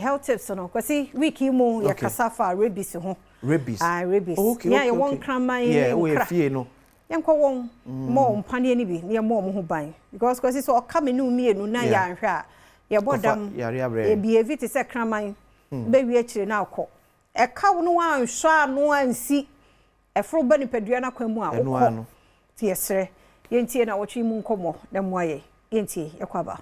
health tips no kwasi week mu ya kasafa rabies ho rabies rabies okay, yeah won kraman yeah we fie no yanko won mo mpane ni bi ne mo ho ban because kwasi so okame no mienu na ya nhwa ya bodam e bi evite se kraman be wi akire na akọ e kaw no anhwa no ansi e fro ba nipadua na kwamu a okọ ti yesre yentie na wochi mu nkomo na muaye yentie ekwaba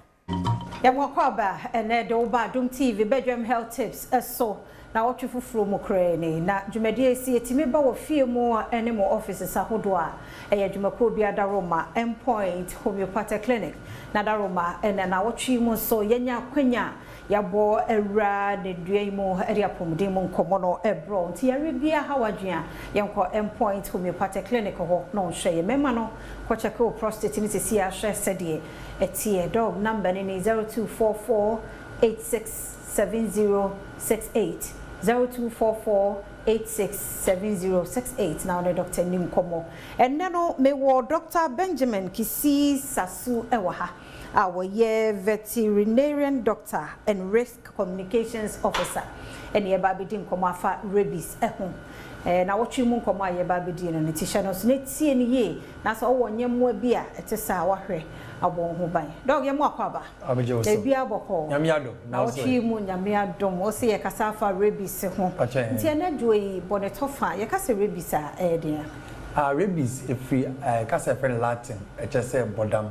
yamokwaba ene de oba Adom TV bedroom health tips so na wochi fufuro mu krani na dwumadi esi etimi ba wo fie mu ene mo offices ahodo a eye dwumako bia daroma endpoint homeopathic clinic na daroma ene na wochi mu so yenya kwanya yabo era de duaimo area pomde mu nkomo no ebro nti yare bia hawadua yenko endpoint homeopathic clinic ho no hwe mema no ko check o prostate ni sisi a hwe sedie etie dog number ni 0244867068 0244867068 now the doctor nim komo and no me wo Dr. Benjamin Kisi Sasu ewaha our veterinarian doctor and risk communications officer and ye babidi komo afa rabies na wochi mu komo aye babidi no tisha no so netie ni ye na so wo nyemwa bia etesa wahwe abon ho ban dog ye mu akwaba e bia boko nyame adom na wochi mu nyame adom o se ye kasafa rabies ho ntie na dwoi bonetofa ye kasa rabies a dia rabies free kasa friend Latin say bodam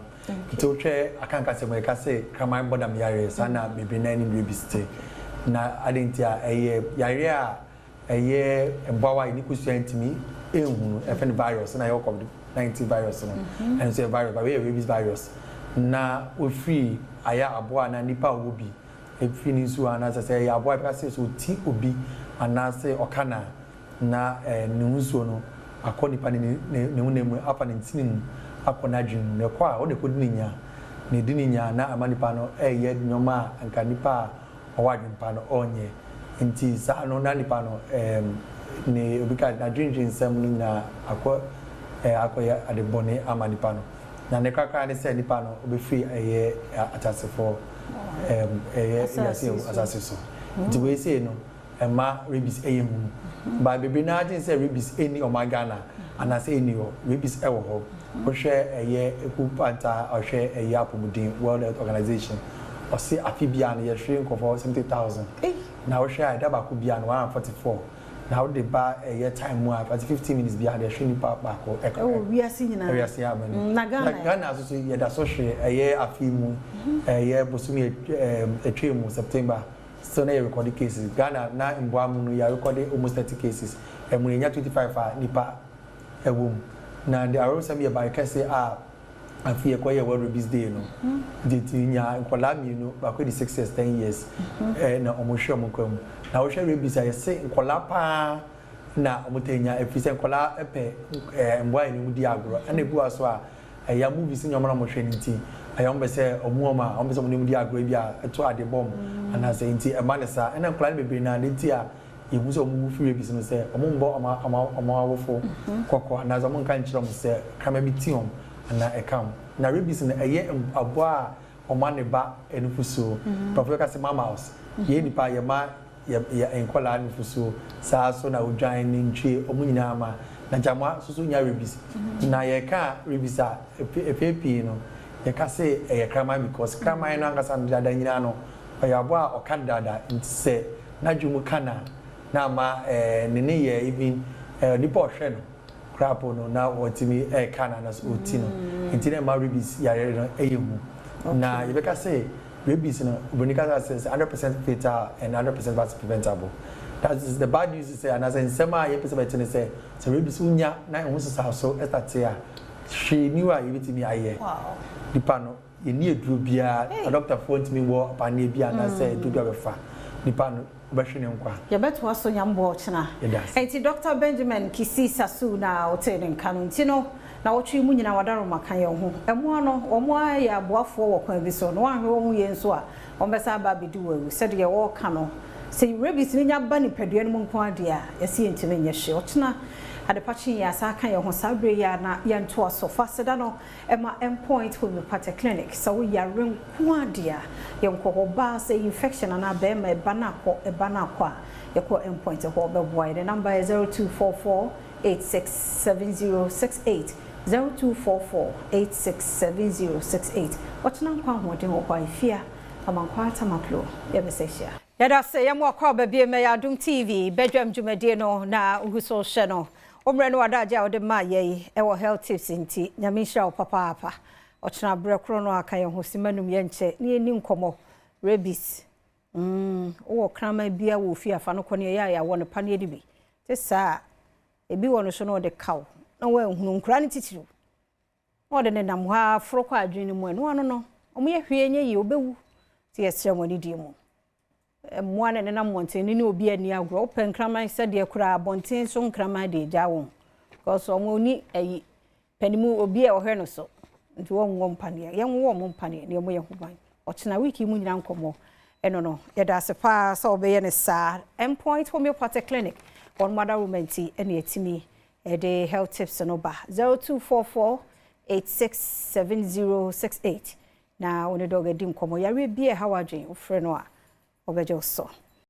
to twe akanka se mo kasa kraman bodam yare sana bibi na ni rabies te na adentia yare a ebowa ni kusu antimi ehunu friend virus na your COVID-19 virus no and say virus but we rabies virus na we free aya aboa na nipa obi free ni so ana say ya aboa kasa so ti obi ana say okana na nuso no akoni pa ne unemu apa ne ntinin akona dwun ne kwa o de kodinya ne dininya na amanipa no ye nyoma anka nipa owadwun pa no onye nti sa no na nipa no ne obika na dwun nsam no na akoya adebone amanipa no na ne kaka ne se nipa no obefi atasefo asase so nti we say no ema rabies eyemu ba bebe na agin say rabies eni omagana ana say eni o rabies ewo ho wo hwe ekupanta o hwe apomudin World Health Organization o say afibia na ye hwe nkofo 70,000 na wo hwe ada ba ku bia na 144 na wo de ba time mu a 15 minutes bia de hwe ni pa ko wiase nyina wiase amen na Ghana so ye da so hwe afimu bosumi etwemu September so na record cases Ghana na mboamu no ya record almost 30 cases emunya 25 nipa ewom na the arrow some by kase afie kwa ye world rabies day no de tinya nkola mi no ba kwa di 6 years 10 years na omohwe omokwam na wo hwe rabies aye se nkola pa na omotenya efise nkola epe mboa ni mudi agro na ebu aso ya movies nyomra mo hwe nti ayombe se omuoma ombe se mudi agro bia eto ade bom ana se nti emanesa ena nkola bebe na nti a yehu se omu fi rabies no se omumbo awofo kokko na zo mo nkan kire mo se kama bi ti om na ekam na rabies na eye aboa omane ba enufuso professor se mama house ye nipa ye ma ye enkola enufuso sa so na odwan ni ntwe omunyina ama na jamwa susu nya rabies na ye ka rabies a epepi no ye ka se ye krama because krama no angasa dada nyina no ya aboa okadada ntse na dwumu kana na ma nene ye even nipa ohwe no crapo no na otimi kana na so oti no ntine ma rabies yare no eyemu na ye ka say rabies no obonika says 100% fatal and 100% preventable. That is the bad news. Say and as in sema ye person betene say so rabies unya na ehun sisa so estatia she knew I even me aye wow nipa no ye ni eduru bia a doctor phone to me wo pane bia na say do do befa nipa no obehwene nkwa ye beto aso nyambo ochina enti Dr. Benjamin Kisi Sasu na otene nkanu nti no na wotwe mu nyina wadaro makan ye ho emo no omo ya boafo wo kwan bi so no ahwe wo ye nso a ombesa ba bedi wawu said ye wo ka no say rabies ni nya ba ni padua no mu nko ade a yesi entime nye hye ochina adepachi ya sa kan ye ho sabre ya na ye nto aso faseda no ema endpoint homeopathic clinic so we are renkwade ye nko ba say infection na be ma eba na kwa ye ko endpoint ho be boy. The number is 0244867068 0244867068. Otuna kwa hoden ho kwa ifia amankwa tamaklo ye besehia yada se yamo akwa babie me ya Adom TV bedwam dwumade no na uhuso hye no omre no wadaje ode ma ye e wo health tips nti nyame hya papa apa otena bre kro no aka ye ho simanum ye nche ne eni nkomo rabies wo krama bia wo fi afa no kone ya wo ne pane de bi te sa ebi wo no so no de kaw na wo ehunu nkura ne titiru wo de ne nam ha fro kwa adwene mu no ano no omo ye hwe nye yi obewu ti yesre mo ni di mu mwana ne na monten ni obi ani agro open kraman se de kura bonten so nkraman de jawo because omo ni ayi panimu obi e ohwe no so nti wo ngom pane ye nwo mo mpane ne mo ye huban ochena wiki mu nyina nkomo eno no ye da sepa so obeye ne sa endpoint homeopathic clinic on mother woman ti ene etimi e de health tips no ba 0244867068 na one doga di nkomo yare bie hawadwen ofre no a obejo so